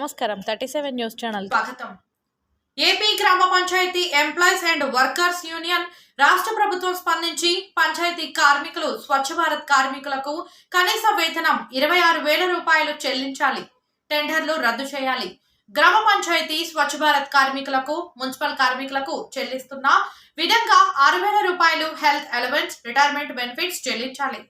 నమస్కారం 37 news channel స్వాగతం. AP గ్రామ panchayat employees and workers union రాష్ట్ర ప్రభుత్వం స్పందించి పంచాయతీ కార్మికులు స్వచ్ఛ భారత్ కార్మికులకు కనీస వేతనం 26,000 రూపాయలు చెల్లించాలి, టెండర్లు రద్దు చేయాలి. గ్రామ పంచాయతీ స్వచ్ఛ భారత్ కార్మికులకు మున్సిపల్ కార్మికులకు చెల్లిస్తున్న విధంగా 6,000 రూపాయలు హెల్త్ అలవెన్స్, రిటైర్మెంట్ బెనిఫిట్స్ చెల్లించాలి.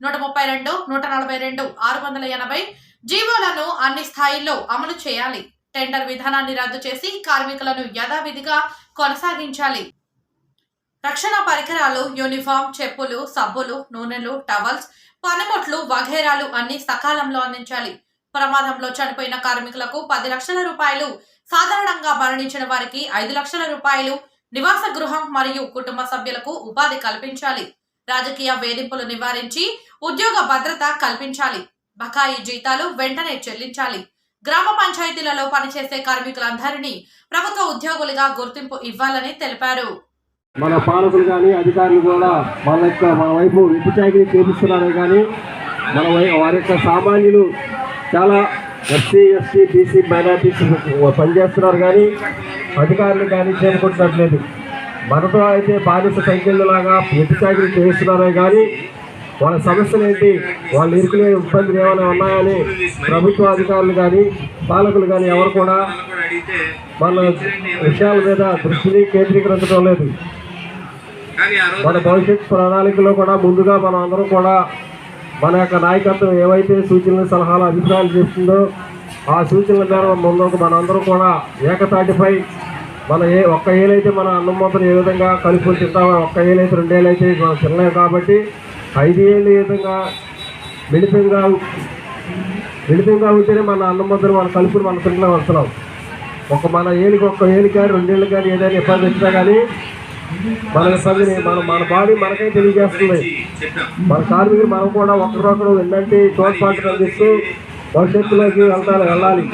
132, 142, 680 జీవోలను అన్ని స్థాయిల్లో అమలు చేయాలి. టెండర్ విధానాన్ని రద్దు చేసి కార్మికులను యథావిధిగా కొనసాగించాలి. రక్షణ పరికరాలు, యూనిఫామ్, చెప్పులు, సబ్బులు, నూనెలు, టవల్స్, పనిముట్లు వగైరాలు అన్ని సకాలంలో అందించాలి. ప్రమాదంలో చనిపోయిన కార్మికులకు 10 లక్షల రూపాయలు, సాధారణంగా మరణించిన వారికి 5 లక్షల రూపాయలు, నివాస గృహం మరియు కుటుంబ సభ్యులకు ఉపాధి కల్పించాలి. రాజకీయ వేధింపులు నివారించి ఉద్యోగ భద్రత కల్పించాలి. బకాయి జీతాలు వెంటనే చెల్లించాలి. గ్రామ పంచాయతీలలో పనిచేసే కార్మికులందరినీ ప్రభుత్వ ఉద్యోగులుగా గుర్తింపు ఇవ్వాలని తెలిపారు. మన పాలకులు కానీ అధికారులు కూడా మన వైపు విచారణ చేపిస్తున్నారు కానీ వారి యొక్క సామాన్యులు చాలా ఎస్సీ, బీసీ, మైనార్టీస్ పనిచేస్తున్నారు కానీ అధికారులు కానీ చేరుకుంటున్నట్లేదు. మనతో అయితే బానిస సంఖ్యలాగా విచారణ చేయిస్తున్నారే కానీ వాళ్ళ సమస్యలు ఏంటి, వాళ్ళు ఇరుకునే ఇబ్బందులు ఏమైనా ఉన్నాయని ప్రభుత్వ అధికారులు కానీ పాలకులు కానీ ఎవరు కూడా మన విషయాల మీద దృష్టిని కేంద్రీకరించడం లేదు. మన భవిష్యత్ ప్రణాళికలో కూడా ముందుగా మనం అందరం కూడా మన యొక్క నాయకత్వం ఏవైతే సూచనలు, సలహాలు, అభిప్రాయాలు చేస్తుందో ఆ సూచనల మేర ముందుకు మనందరం కూడా ఏకతాటిపై మన ఒక్క ఏలైతే మన అన్నం మొత్తం ఏ విధంగా కలుపుకొని తింటామో, ఒక్క ఏలైతే 2 ఏళ్ళు అయితే మనం తినలేము కాబట్టి 5 ఏళ్ళు ఏ విధంగా మిళితంగా ఉంటేనే మన అన్నం మొత్తం మన కలుపుని మనం తింటూ వస్తున్నాం. మన ఏలికి 1 ఏళ్ళు కానీ 2 ఏళ్ళు కానీ ఏదైనా ఇబ్బంది వచ్చినా కానీ మన ఇబ్బందిని మన బాడీ మనకే తెలియజేస్తుంది. మన కార్మికులు మనం కూడా ఒకరొకరు ఏంటంటే తోడ్పాటు అందిస్తూ భవిష్యత్తులోకి వెళ్ళాలి.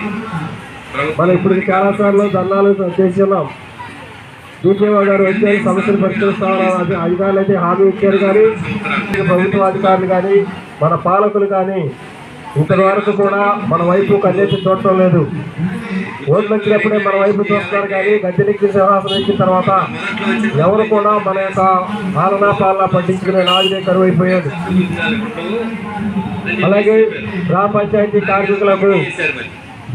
మనం ఇప్పుడు చాలాసార్లు ధర్నాలు చేస్తున్నాం. డిపిఓ గారు వచ్చారు, సమస్యలు పరిష్కరిస్తామని అధికారులు అయితే హామీ ఇచ్చారు కానీ ప్రభుత్వ అధికారులు కానీ మన పాలకులు కానీ ఇంతవరకు కూడా మన వైపు కన్నెత్తి చూడటం లేదు. ఓట్లు వచ్చినప్పుడే మన వైపు చూస్తున్నారు కానీ గద్దెనెక్కి సింహాసనం ఎక్కిన తర్వాత ఎవరు కూడా మన యొక్క పాలన పట్టించుకునే నాదులే కరువైపోయాడు. అలాగే గ్రామ పంచాయతీ కార్మికులకు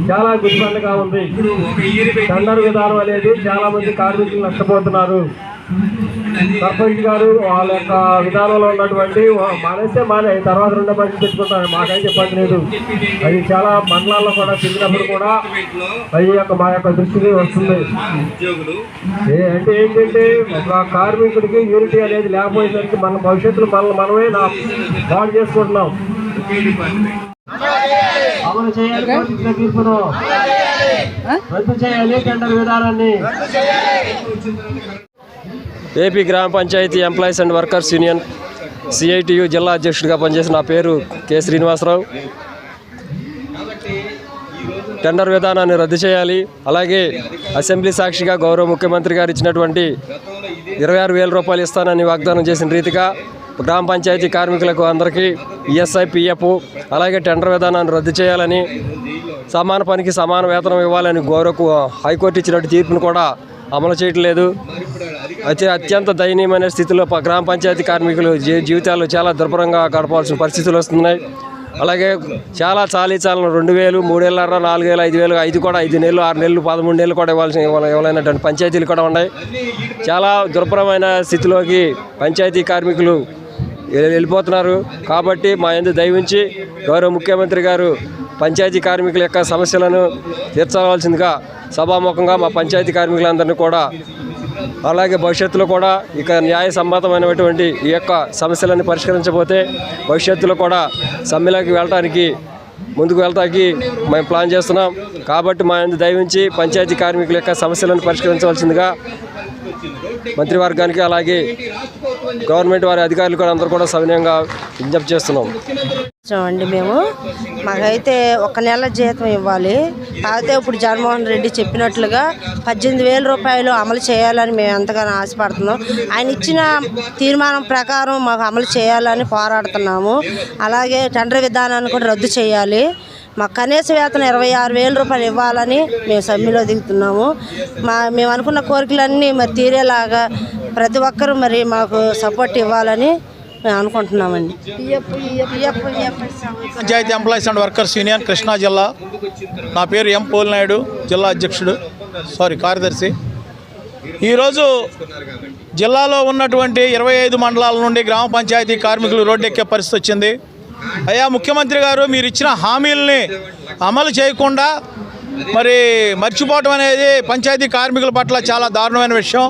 చాలా గుర్తుగా ఉంది. టెండర్ విధానం అనేది చాలా మంది కార్మికులు నష్టపోతున్నారు. సర్పంచ్ గారు వాళ్ళ యొక్క విధానంలో ఉన్నటువంటి మానే తర్వాత 2 బడ్జెట్ తెచ్చుకుంటారు, మాకైతే ఇబ్బంది లేదు. అది చాలా మండలాల్లో కూడా తిరిగినప్పుడు కూడా అది మా యొక్క దృష్టికి వస్తుంది. అంటే ఏంటంటే ఒక కార్మికుడికి యూనిటీ అనేది లేకపోయేసరికి మన భవిష్యత్తులో మనమే పాడు చేసుకుంటున్నాం. అమలు చేయాలి, తీర్పును రద్దు చేయాలి, టెండర్ విధానాన్ని. ఏపీ గ్రామ panchayat employees and workers union CITU జిల్లా అధ్యక్షుడిగా పనిచేసిన నా పేరు కె శ్రీనివాసరావు. టెండర్ విధానాన్ని రద్దు చేయాలి. అలాగే అసెంబ్లీ సాక్షిగా గౌరవ ముఖ్యమంత్రి గారు ఇచ్చినటువంటి 26,000 రూపాయలు ఇస్తానని వాగ్దానం చేసిన రీతిగా గ్రామ పంచాయతీ కార్మికులకు అందరికీ ESI, PF అలాగే టెండర్ విధానాన్ని రద్దు చేయాలని, సమాన పనికి సమాన వేతనం ఇవ్వాలని హైకోర్టు ఇచ్చినట్టు తీర్పును కూడా అమలు చేయట్లేదు. అత్యంత దయనీయమైన స్థితిలో గ్రామ పంచాయతీ కార్మికులు జీవితాలు చాలా దుర్భరంగా గడపాల్సిన పరిస్థితులు వస్తున్నాయి. అలాగే చాలా చాలీచాలను 2,000, 3,500, 4,000, 5,000, 5 కూడా 5 నెలలు, 6 నెలలు, 13 నెలలు కూడా ఇవ్వలేనటువంటి పంచాయతీలు కూడా ఉన్నాయి. చాలా దుర్భరమైన స్థితిలోకి పంచాయతీ కార్మికులు వెళ్ళిపోతున్నారు. కాబట్టి మా యందు దయవుంచి గౌరవ ముఖ్యమంత్రి గారు పంచాయతీ కార్మికుల యొక్క సమస్యలను తీర్చవలసిందిగా సభాముఖంగా మా పంచాయతీ కార్మికులందరినీ కూడా, అలాగే భవిష్యత్తులో కూడా ఇక న్యాయసమ్మతమైనటువంటి ఈ యొక్క సమస్యలను పరిష్కరించబోతే భవిష్యత్తులో కూడా సమ్మెలోకి ముందుకు వెళ్ళటానికి మేము ప్లాన్ చేస్తున్నాం. కాబట్టి మా యందు దయవుంచి పంచాయతీ కార్మికుల యొక్క సమస్యలను పరిష్కరించవలసిందిగా మంత్రివర్గానికి అలాగే గవర్నమెంట్ వారి అధికారులు కూడా అందరూ కూడా సవినయంగా విజ్ఞప్తి చేస్తున్నాం. అండి మాకైతే 1 నెల జీతం ఇవ్వాలి. కాకపోతే ఇప్పుడు జగన్మోహన్ రెడ్డి చెప్పినట్లుగా 18,000 రూపాయలు అమలు చేయాలని మేము ఎంతగానో ఆశపడుతున్నాం. ఆయన ఇచ్చిన తీర్మానం ప్రకారం మాకు అమలు చేయాలని పోరాడుతున్నాము. అలాగే టెండర్ విధానాన్ని కూడా రద్దు చేయాలి. మాకు కనీస వేతనం 26,000 రూపాయలు ఇవ్వాలని మేము సమ్మెలో దిగుతున్నాము. మేము అనుకున్న కోరికలన్నీ మరి తీరేలాగా ప్రతి ఒక్కరూ మరి మాకు సపోర్ట్ ఇవ్వాలని మేము అనుకుంటున్నామండి. Panchayat employees and workers union Krishna జిల్లా. నా పేరు ఎం పోలినాయుడు, జిల్లా అధ్యక్షుడు, కార్యదర్శి. ఈరోజు జిల్లాలో ఉన్నటువంటి 25 మండలాల నుండి గ్రామ పంచాయతీ కార్మికులు రోడ్డెక్కే పరిస్థితి వచ్చింది. అయ్యా ముఖ్యమంత్రి గారు, మీరు ఇచ్చిన హామీలని అమలు చేయకుండా మరి మర్చిపోవటం అనేది పంచాయతీ కార్మికుల పట్ల చాలా దారుణమైన విషయం.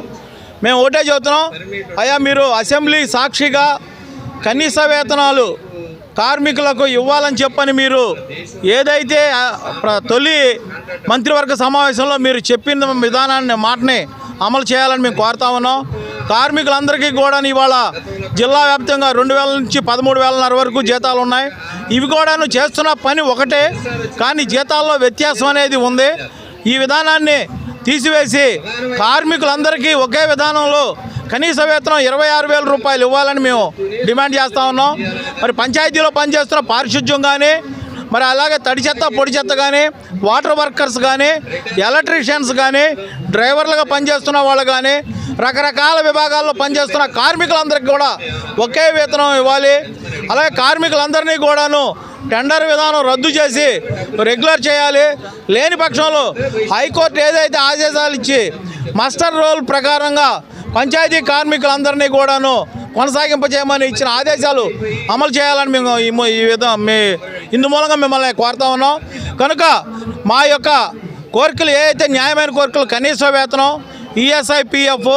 మేము ఒకటే చెబుతున్నాం, అయ్యా మీరు అసెంబ్లీ సాక్షిగా కనీస వేతనాలు కార్మికులకు ఇవ్వాలని చెప్పని మీరు ఏదైతే తొలి మంత్రివర్గ సమావేశంలో మీరు చెప్పిన విధానాన్ని మాటని అమలు చేయాలని మేము కోరుతా ఉన్నాం. కార్మికులందరికీ కూడా ఇవాళ జిల్లా వ్యాప్తంగా 2,000 నుంచి 13,500 వరకు జీతాలు ఉన్నాయి. ఇవి కూడా చేస్తున్న పని ఒకటే, కానీ జీతాల్లో వ్యత్యాసం అనేది ఉంది. ఈ విధానాన్ని తీసివేసి కార్మికులందరికీ ఒకే విధానంలో కనీస వేతనం 26,000 రూపాయలు ఇవ్వాలని మేము డిమాండ్ చేస్తూ ఉన్నాం. మరి పంచాయతీలో పనిచేస్తున్న పారిశుద్ధ్యం కానీ, మరి అలాగే తడి చెత్త పొడి చెత్త కానీ, వాటర్ వర్కర్స్ కానీ, ఎలక్ట్రీషియన్స్ కానీ, డ్రైవర్లుగా పనిచేస్తున్న వాళ్ళు కానీ, రకరకాల విభాగాల్లో పనిచేస్తున్న కార్మికులందరికీ కూడా ఒకే వేతనం ఇవ్వాలి. అలాగే కార్మికులందరినీ కూడాను టెండర్ విధానం రద్దు చేసి రెగ్యులర్ చేయాలి. లేని పక్షంలో హైకోర్టు ఏదైతే ఆదేశాలు ఇచ్చి మాస్టర్ రోల్ ప్రకారంగా పంచాయతీ కార్మికులందరినీ కూడాను కొనసాగింపజేయమని ఇచ్చిన ఆదేశాలు అమలు చేయాలని మేము ఇందు మూలంగా మిమ్మల్ని కోరుతా ఉన్నాం. కనుక మా యొక్క కోరికలు ఏదైతే న్యాయమైన కోరికలు, కనీస వేతనం, ఈఎస్ఐ, పిఎఫ్,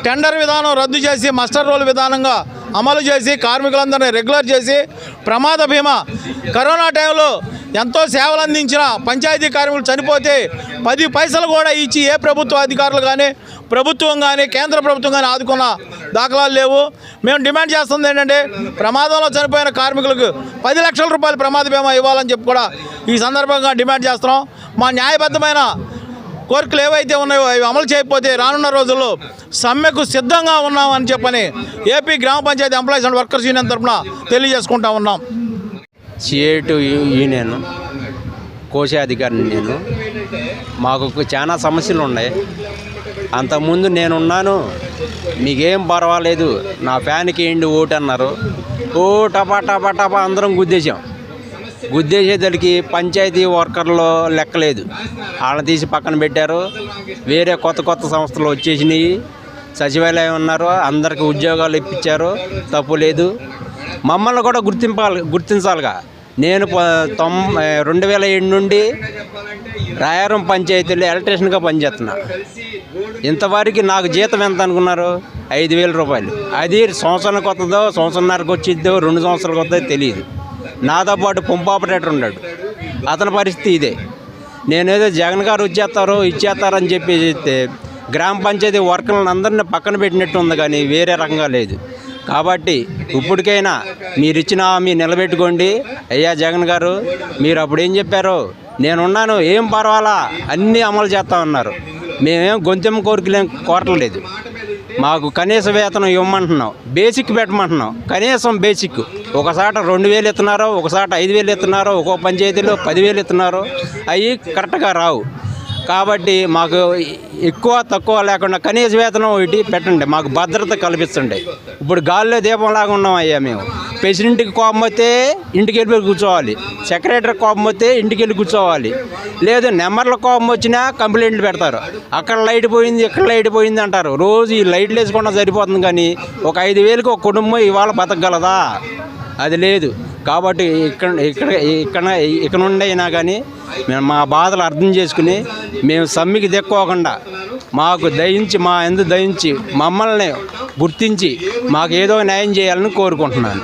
టెండర్ విధానం రద్దు చేసి మాస్టర్ రోల్ విధానంగా అమలు చేసి కార్మికులందరినీ రెగ్యులర్ చేసి ప్రమాద బీమా, కరోనా టైంలో ఎంతో సేవలు అందించిన పంచాయతీ కార్మికులు చనిపోతే 10 పైసలు కూడా ఇచ్చి ఏ ప్రభుత్వ అధికారులు కానీ, ప్రభుత్వం కానీ, కేంద్ర ప్రభుత్వం కానీ ఆదుకున్న దాఖలాలు లేవు. మేము డిమాండ్ చేస్తుంది ఏంటంటే, ప్రమాదంలో చనిపోయిన కార్మికులకు 10 లక్షల రూపాయలు ప్రమాద బీమా ఇవ్వాలని చెప్పి కూడా ఈ సందర్భంగా డిమాండ్ చేస్తున్నాం. మా న్యాయబద్ధమైన కోరికలు ఏవైతే ఉన్నాయో అవి అమలు చేయకపోతే రానున్న రోజుల్లో సమ్మెకు సిద్ధంగా ఉన్నామని చెప్పని ఏపీ గ్రామ panchayat employees and workers union తరఫున తెలియజేసుకుంటా ఉన్నాం. సిఐటి యూనియన్ కోశాధికారిని నేను. మాకు చాలా సమస్యలు ఉన్నాయి. అంతకుముందు నేనున్నాను, మీకేం పర్వాలేదు, నా ఫ్యాన్కి ఏంటి ఓటు అన్నారు. ఓ టపా టపా టపా అందరం గుద్దేసేసరికి పంచాయతీ వర్కర్లో లెక్కలేదు. వాళ్ళని తీసి పక్కన పెట్టారు. వేరే కొత్త సంస్థలు వచ్చేసినాయి. సచివాలయం ఉన్నారు, అందరికీ ఉద్యోగాలు ఇప్పించారు, తప్పు లేదు. మమ్మల్ని కూడా గుర్తించాలిగా. నేను 2007 నుండి రాయారం పంచాయతీలో ఎలక్ట్రీషియన్గా పనిచేస్తున్నా. ఇంతవరకు నాకు జీతం ఎంత అనుకున్నారు? 5,000 రూపాయలు. అది సంవత్సరానికి వస్తుందో, సంవత్సరంన్నరకు వచ్చిద్దో, 2 సంవత్సరాలకు వస్తుందో తెలియదు. నాతో పాటు పంప్ ఆపరేటర్ ఉన్నాడు, అతని పరిస్థితి ఇదే. నేనేదో జగన్ గారు ఇచ్చేస్తారని చెప్పి చెప్తే గ్రామ పంచాయతీ వర్కర్లను అందరినీ పక్కన పెట్టినట్టు ఉంది, కానీ వేరే రకంగా లేదు. కాబట్టి ఇప్పటికైనా మీరు ఇచ్చిన హామీ నిలబెట్టుకోండి. అయ్యా జగన్ గారు, మీరు అప్పుడు ఏం చెప్పారో, నేనున్నాను, ఏం పర్వాలా, అన్నీ అమలు చేస్తా ఉన్నారు. మేమేం గొంతెమ్మ కోరికలేం కోరట్లేదు. మాకు కనీస వేతనం ఇవ్వమంటున్నాం, బేసిక్ పెట్టమంటున్నాం. కనీసం బేసిక్ ఒకసాట 2,000 ఇస్తున్నారు, ఒకసాట 5,000 ఇస్తున్నారు, ఒక్కో పంచాయతీలో 10,000 ఇస్తున్నారు. అవి కరెక్ట్గా రావు. కాబట్టి మాకు ఎక్కువ తక్కువ లేకుండా కనీస వేతనం ఒకటి పెట్టండి, మాకు భద్రత కల్పిస్తుండే. ఇప్పుడు గాల్లో దీపంలాగా ఉన్నాం అయ్యా మేము. ప్రెసిడెంట్కి కోపం వస్తే ఇంటికి వెళ్ళి కూర్చోవాలి, సెక్రటరీ కోపం వస్తే ఇంటికి వెళ్ళి కూర్చోవాలి. లేదు నెంబర్ల కోపం వచ్చినా కంప్లైంట్లు పెడతారు. అక్కడ లైట్ పోయింది, ఇక్కడ లైట్ పోయింది అంటారు. రోజు ఈ లైట్లు వేసుకున్నా సరిపోతుంది, కానీ ఒక 5,000కి ఒక కుటుంబం ఇవాళ బతకగలదా? అది లేదు. కాబట్టి ఇక్కడ నుండి అయినా కానీ మేము మా బాధలు అర్థం చేసుకుని మేము సమ్మెకి దెక్కోకుండా మాకు దయించి, మా ఎందు దయించి మమ్మల్ని గుర్తించి మాకు ఏదో న్యాయం చేయాలని కోరుకుంటున్నాను.